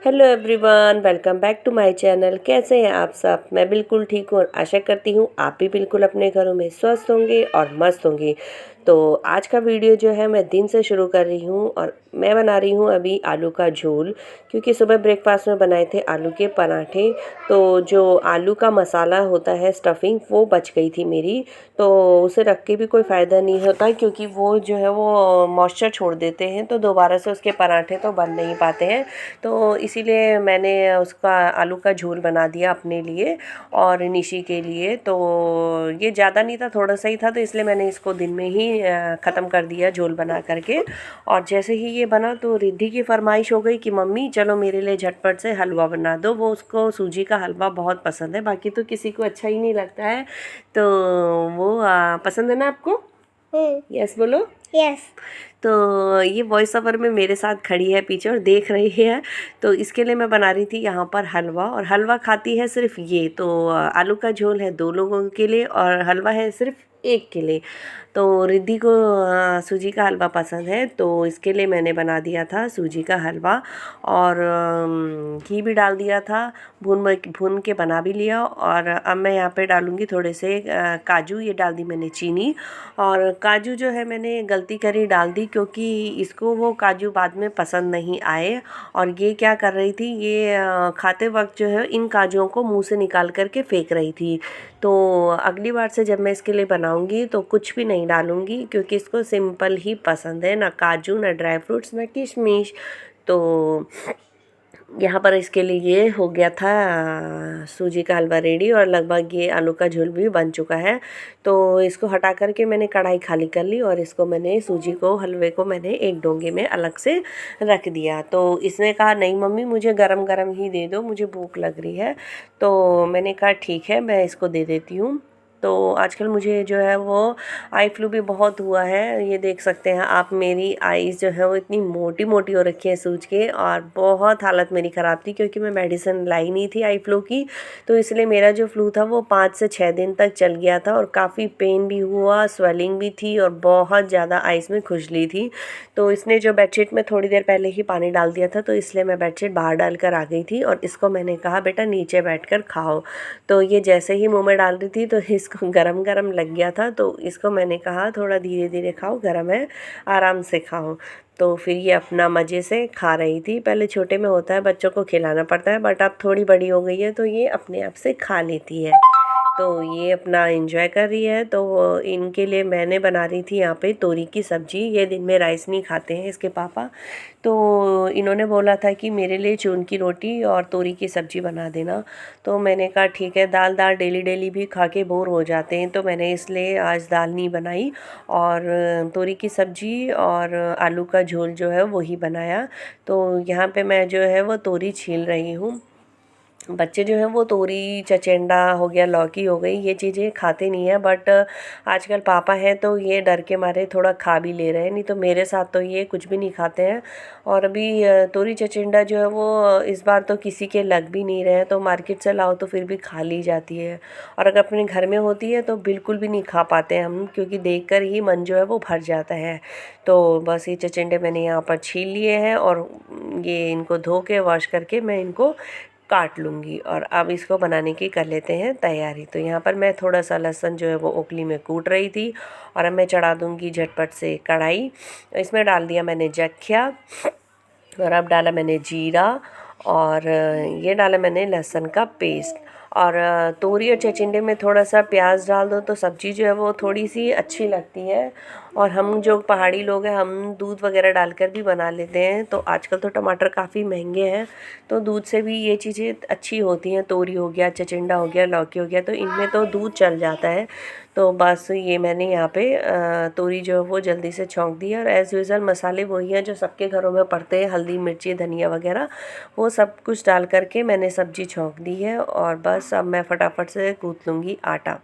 Hello everyone, welcome back to my channel. कैसे हैं आप सब? मैं बिल्कुल ठीक हूँ और आशा करती हूँ आप भी बिल्कुल अपने घरों में स्वस्थ होंगे और मस्त होंगे। तो आज का वीडियो जो है मैं दिन से शुरू कर रही हूँ और मैं बना रही हूँ अभी आलू का झोल, क्योंकि सुबह ब्रेकफास्ट में बनाए थे आलू के पराठे। तो जो आलू का मसाला होता है, स्टफिंग, वो बच गई थी मेरी। तो उसे रख के भी कोई फ़ायदा नहीं होता, क्योंकि वो जो है वो मॉइस्चर छोड़ देते हैं, तो दोबारा से उसके पराठे तो बन नहीं पाते हैं। तो इसीलिए मैंने उसका आलू का झोल बना दिया अपने लिए और निशी के लिए। तो ये ज़्यादा नहीं था, थोड़ा सा ही था, तो इसलिए मैंने इसको दिन में ही ख़त्म कर दिया झोल बना करके। और जैसे ही ये बना तो रिद्धि की फरमाइश हो गई कि मम्मी चलो मेरे लिए झटपट से हलवा बना दो। वो उसको सूजी का हलवा बहुत पसंद है, बाकी तो किसी को अच्छा ही नहीं लगता है। तो वो पसंद है ना आपको? यस बोलो। यस। तो ये वॉइस ओवर में मेरे साथ खड़ी है पीछे और देख रही है। तो इसके लिए मैं बना रही थी यहाँ पर हलवा, और हलवा खाती है सिर्फ ये। तो आलू का झोल है 2 लोगों के लिए और हलवा है सिर्फ एक के लिए। तो रिद्धि को सूजी का हलवा पसंद है, तो इसके लिए मैंने बना दिया था सूजी का हलवा। और घी भी डाल दिया था, भून के बना भी लिया। और अब मैं यहाँ पे डालूँगी थोड़े से काजू, ये डाल दी मैंने चीनी। और काजू जो है मैंने गलती करी डाल दी, क्योंकि इसको वो काजू बाद में पसंद नहीं आए। और ये क्या कर रही थी, ये खाते वक्त जो है इन काजुओं को मुंह से निकाल करके फेंक रही थी। तो अगली बार से जब मैं इसके लिए बनाऊंगी तो कुछ भी नहीं डालूंगी, क्योंकि इसको सिंपल ही पसंद है, ना काजू, ना ड्राई फ्रूट्स, ना किशमिश। तो यहाँ पर इसके लिए ये हो गया था सूजी का हलवा रेडी, और लगभग ये आलू का झोल भी बन चुका है। तो इसको हटा करके मैंने कढ़ाई खाली कर ली और इसको मैंने सूजी को, हलवे को मैंने एक डोंगे में अलग से रख दिया। तो इसने कहा नहीं मम्मी मुझे गरम गरम ही दे दो, मुझे भूख लग रही है। तो मैंने कहा ठीक है, मैं इसको दे देती हूँ। तो आजकल मुझे जो है वो आई फ्लू भी बहुत हुआ है, ये देख सकते हैं आप। मेरी आईज़ जो है वो इतनी मोटी मोटी हो रखी है सूज के, और बहुत हालत मेरी ख़राब थी, क्योंकि मैं मेडिसिन लाई नहीं थी आई फ्लू की। तो इसलिए मेरा जो फ्लू था वो 5 से 6 दिन तक चल गया था, और काफ़ी पेन भी हुआ, स्वेलिंग भी थी, और बहुत ज़्यादा आईज़ में खुजली थी। तो इसने जो बेडशीट में थोड़ी देर पहले ही पानी डाल दिया था, तो इसलिए मैं बेडशीट बाहर डाल कर आ गई थी, और इसको मैंने कहा बेटा नीचे बैठ कर खाओ। तो ये जैसे ही मुँह में डाल रही थी तो इसको गरम गरम लग गया था। तो इसको मैंने कहा थोड़ा धीरे धीरे खाओ, गरम है, आराम से खाओ। तो फिर ये अपना मज़े से खा रही थी। पहले छोटे में होता है बच्चों को खिलाना पड़ता है, बट अब थोड़ी बड़ी हो गई है तो ये अपने आप से खा लेती है। तो ये अपना एंजॉय कर रही है। तो इनके लिए मैंने बना रही थी यहाँ पे तोरी की सब्ज़ी। ये दिन में राइस नहीं खाते हैं इसके पापा, तो इन्होंने बोला था कि मेरे लिए चून की रोटी और तोरी की सब्ज़ी बना देना। तो मैंने कहा ठीक है, दाल दाल डेली डेली भी खा के बोर हो जाते हैं, तो मैंने इसलिए आज दाल नहीं बनाई, और तोरी की सब्ज़ी और आलू का झोल जो है वही बनाया। तो यहाँ पे मैं जो है वो तोरी छील रही हूँ। बच्चे जो हैं वो तोरी, चचिंडा हो गया, लौकी हो गई, ये चीज़ें खाते नहीं हैं, बट आजकल पापा हैं तो ये डर के मारे थोड़ा खा भी ले रहे हैं, नहीं तो मेरे साथ तो ये कुछ भी नहीं खाते हैं। और अभी तोरी चचिंडा जो है वो इस बार तो किसी के लग भी नहीं रहे हैं, तो मार्केट से लाओ तो फिर भी खा ली जाती है। और अगर अपने घर में होती है तो बिल्कुल भी नहीं खा पाते हैं हम, क्योंकि देख कर ही मन जो है वो भर जाता है। तो बस ये चचिंडे मैंने यहाँ पर छील लिए हैं, और ये इनको धो के वॉश करके मैं इनको काट लूँगी। और अब इसको बनाने की कर लेते हैं तैयारी। तो यहाँ पर मैं थोड़ा सा लहसुन जो है वो ओखली में कूट रही थी, और अब मैं चढ़ा दूँगी झटपट से कढ़ाई। इसमें डाल दिया मैंने जख्या, और अब डाला मैंने जीरा, और ये डाला मैंने लहसुन का पेस्ट। और तोरी और चिचिंडे में थोड़ा सा प्याज डाल दो तो सब्ज़ी जो है वो थोड़ी सी अच्छी लगती है। और हम जो पहाड़ी लोग हैं, हम दूध वगैरह डालकर भी बना लेते हैं। तो आजकल तो टमाटर काफ़ी महंगे हैं, तो दूध से भी ये चीज़ें अच्छी होती हैं। तोरी हो गया, चिचिंडा हो गया, लौकी हो गया, तो इनमें तो दूध चल जाता है। तो बस ये मैंने यहाँ पे तोरी जो है वो जल्दी से छौंक दी है। और एज़ यूज़ुअल मसाले वही हैं जो सबके घरों में पड़ते हैं, हल्दी, मिर्ची, धनिया वगैरह, वो सब कुछ डाल करके मैंने सब्ज़ी छौंक दी है। और बस अब मैं फटाफट से गूँथ लूँगी आटा।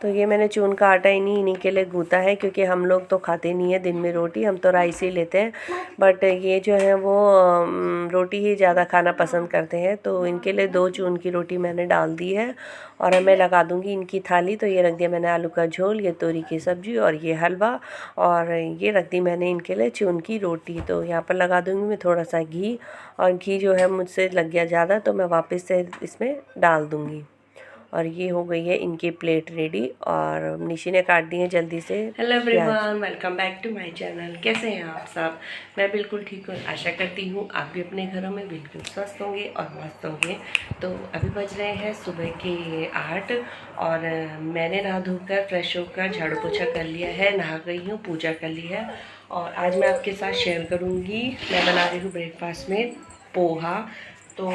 तो ये मैंने चून का आटा इन्हीं के लिए गूँथा है, क्योंकि हम लोग तो खाते नहीं है दिन में रोटी, हम तो राइस ही लेते हैं। बट ये जो है वो रोटी ही ज़्यादा खाना पसंद करते हैं, तो इनके लिए 2 चून की रोटी मैंने डाल दी है और मैं लगा दूँगी इनकी थाली। तो ये रख दिया मैंने आलू का झोल, ये तोरी की सब्ज़ी और ये हलवा, और ये रख दी मैंने इनके लिए चून की रोटी। तो यहाँ पर लगा दूँगी मैं थोड़ा सा घी, और घी जो है मुझसे लग गया ज़्यादा तो मैं वापस से इसमें डाल दूँगी। और ये हो गई है इनकी प्लेट रेडी, और निशी ने काट दी है जल्दी से। Hello everyone, welcome back to my channel. कैसे हैं आप सब? मैं बिल्कुल ठीक हूँ, आशा करती हूँ आप भी अपने घरों में बिल्कुल स्वस्थ होंगे और मस्त होंगे। तो अभी बज रहे हैं सुबह के 8, और मैंने नहा धोकर फ्रेश होकर झाड़ू पोछा कर लिया है, नहा गई हूँ, पूजा कर ली है। और आज मैं आपके साथ शेयर करूँगी, मैं बना रही हूँ ब्रेकफास्ट में पोहा। तो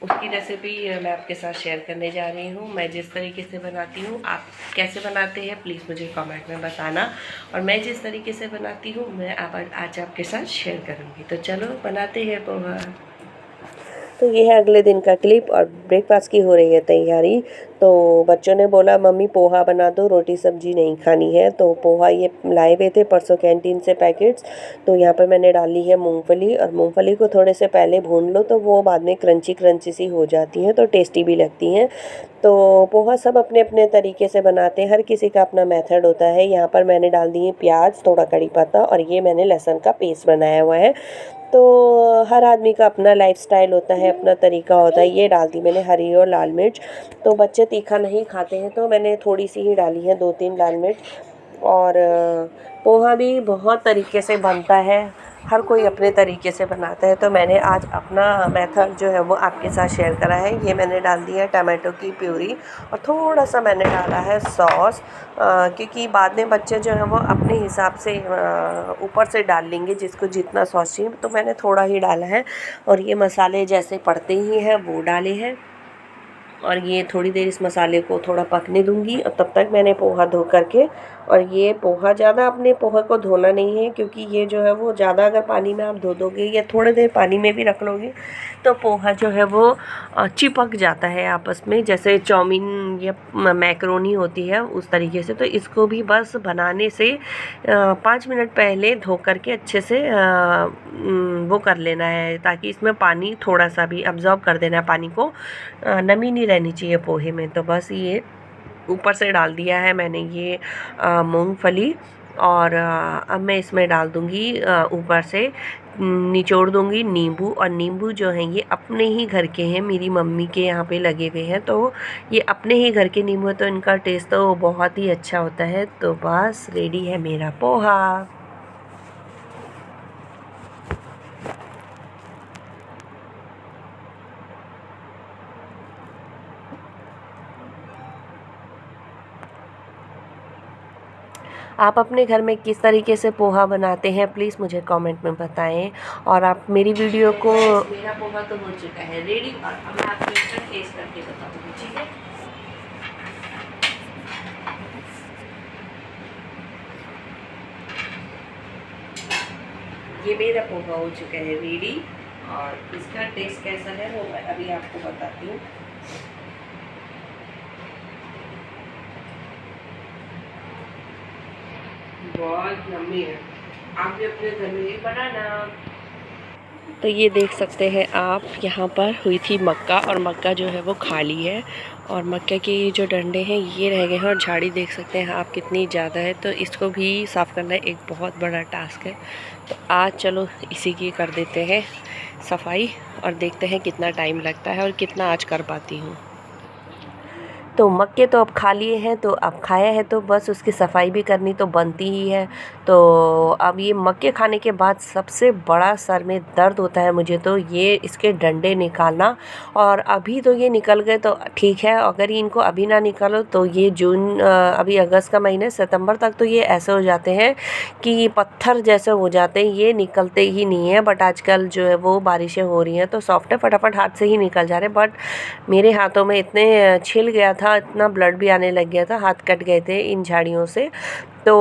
उसकी रेसिपी मैं आपके साथ शेयर करने जा रही हूँ। मैं जिस तरीके से बनाती हूँ, आप कैसे बनाते हैं प्लीज़ मुझे कमेंट में बताना, और मैं जिस तरीके से बनाती हूँ मैं आज आपके साथ शेयर करूँगी। तो चलो बनाते हैं पोहा। तो ये है अगले दिन का क्लिप, और ब्रेकफास्ट की हो रही है तैयारी। तो बच्चों ने बोला मम्मी पोहा बना दो, रोटी सब्जी नहीं खानी है। तो पोहा ये लाए हुए थे परसों कैंटीन से पैकेट्स। तो यहाँ पर मैंने डाली है मूंगफली, और मूंगफली को थोड़े से पहले भून लो तो वो बाद में क्रंची क्रंची सी हो जाती हैं, तो टेस्टी भी लगती हैं। तो पोहा सब अपने अपने तरीके से बनाते हैं, हर किसी का अपना मेथड होता है। यहाँ पर मैंने डाल दी है प्याज, थोड़ा कड़ी पत्ता, और ये मैंने लहसुन का पेस्ट बनाया हुआ है। तो हर आदमी का अपना लाइफस्टाइल होता है, अपना तरीका होता है। ये डाल दी मैंने हरी और लाल मिर्च, तो बच्चे तीखा नहीं खाते हैं तो मैंने थोड़ी सी ही डाली है, 2-3 लाल मिर्च। और पोहा भी बहुत तरीके से बनता है, हर कोई अपने तरीके से बनाता है। तो मैंने आज अपना मेथड जो है वो आपके साथ शेयर करा है। ये मैंने डाल दी है टमाटो की प्यूरी, और थोड़ा सा मैंने डाला है सॉस, क्योंकि बाद में बच्चे जो हैं वो अपने हिसाब से ऊपर से डाल लेंगे जिसको जितना सॉस चाहिए, तो मैंने थोड़ा ही डाला है। और ये मसाले जैसे पड़ते ही हैं वो डाले हैं, और ये थोड़ी देर इस मसाले को थोड़ा पकने दूंगी। और तब तक मैंने पोहा धो करके, और ये पोहा ज़्यादा अपने पोहा को धोना नहीं है, क्योंकि ये जो है वो ज़्यादा अगर पानी में आप धो दोगे या थोड़ी देर पानी में भी रख लोगे तो पोहा जो है वो चिपक जाता है आपस में, जैसे चाउमीन या मैक्रोनी होती है उस तरीके से। तो इसको भी बस बनाने से 5 मिनट पहले धो करके अच्छे से वो कर लेना है, ताकि इसमें पानी थोड़ा सा भी अब्जॉर्ब कर देना है पानी को, नमी नहीं रहनी चाहिए पोहे में। तो बस ये ऊपर से डाल दिया है मैंने ये मूंगफली, और अब मैं इसमें डाल दूँगी ऊपर से निचोड़ दूँगी नींबू। और नींबू जो हैं ये अपने ही घर के हैं, मेरी मम्मी के यहाँ पे लगे हुए हैं, तो ये अपने ही घर के नींबू है, तो इनका टेस्ट तो बहुत ही अच्छा होता है। तो बस रेडी है मेरा पोहा। आप अपने घर में किस तरीके से पोहा बनाते हैं प्लीज़ मुझे कमेंट में बताएं। और आप मेरी वीडियो को, मेरा पोहा तो हो चुका है रेडी, और अब मैं आपको इसका टेस्ट करके बताऊंगी, ठीक है। ये मेरा पोहा हो चुका है रेडी, और इसका टेस्ट कैसा है वो मैं अभी आपको बताती हूँ। बहुत यम्मी है, आप भी अपने घर में ही बनाना। तो ये देख सकते हैं आप, यहाँ पर हुई थी मक्का, और मक्का जो है वो खाली है, और मक्के के जो डंडे हैं ये रह गए हैं, और झाड़ी देख सकते हैं आप कितनी ज़्यादा है। तो इसको भी साफ़ करना एक बहुत बड़ा टास्क है। तो आज चलो इसी की कर देते हैं सफाई, और देखते हैं कितना टाइम लगता है और कितना आज कर पाती हूँ। तो मक्के तो अब खा लिए हैं, तो अब खाया है तो बस उसकी सफाई भी करनी तो बनती ही है। तो अब ये मक्के खाने के बाद सबसे बड़ा सर में दर्द होता है मुझे, तो ये इसके डंडे निकालना। और अभी तो ये निकल गए तो ठीक है, अगर इनको अभी ना निकालो तो ये जून अभी अगस्त का महीना, सितंबर तक तो ये ऐसे हो जाते हैं कि पत्थर जैसे हो जाते हैं, ये निकलते ही नहीं है। बट आजकल जो है वो बारिशें हो रही हैं तो सॉफ्ट है, फटाफट हाथ से ही निकल जा रहे। बट मेरे हाथों में इतने छिल गया था, इतना ब्लड भी आने लग गया था, हाथ कट गए थे इन झाड़ियों से। तो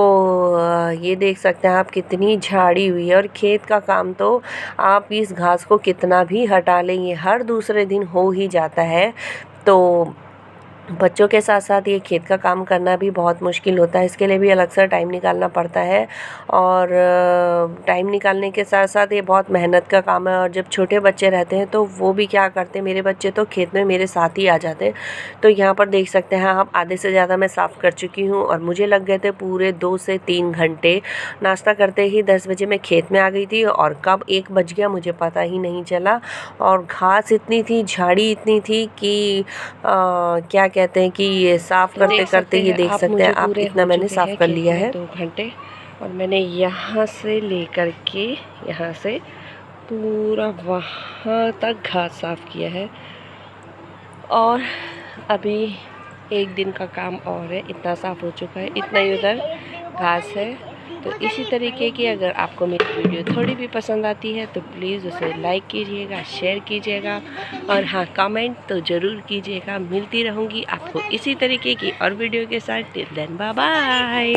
ये देख सकते हैं आप कितनी झाड़ी हुई है। और खेत का काम तो आप इस घास को कितना भी हटा लें ये हर दूसरे दिन हो ही जाता है। तो बच्चों के साथ साथ ये खेत का काम करना भी बहुत मुश्किल होता है, इसके लिए भी अलग से टाइम निकालना पड़ता है। और टाइम निकालने के साथ साथ ये बहुत मेहनत का काम है। और जब छोटे बच्चे रहते हैं तो वो भी क्या करते हैं, मेरे बच्चे तो खेत में मेरे साथ ही आ जाते हैं। तो यहाँ पर देख सकते हैं आप, आधे से ज़्यादा मैं साफ़ कर चुकी हूँ और मुझे लग गए थे पूरे 2 से 3 घंटे। नाश्ता करते ही 10 बजे मैं खेत में आ गई थी और कब 1 बज गया मुझे पता ही नहीं चला। और घास इतनी थी, झाड़ी इतनी थी कि क्या कहते हैं कि ये साफ़ तो करते करते ये देख सकते हैं आप, इतना मैंने साफ़ कर लिया है। 2 घंटे और मैंने यहाँ से लेकर के यहाँ से पूरा वहाँ तक घास साफ़ किया है। और अभी 1 दिन का काम और है, इतना साफ़ हो चुका है, इतना ही उधर घास है। तो इसी तरीके की अगर आपको मेरी वीडियो थोड़ी भी पसंद आती है तो प्लीज़ उसे लाइक कीजिएगा, शेयर कीजिएगा और हाँ, कमेंट तो ज़रूर कीजिएगा। मिलती रहूँगी आपको इसी तरीके की और वीडियो के साथ। Till then bye bye.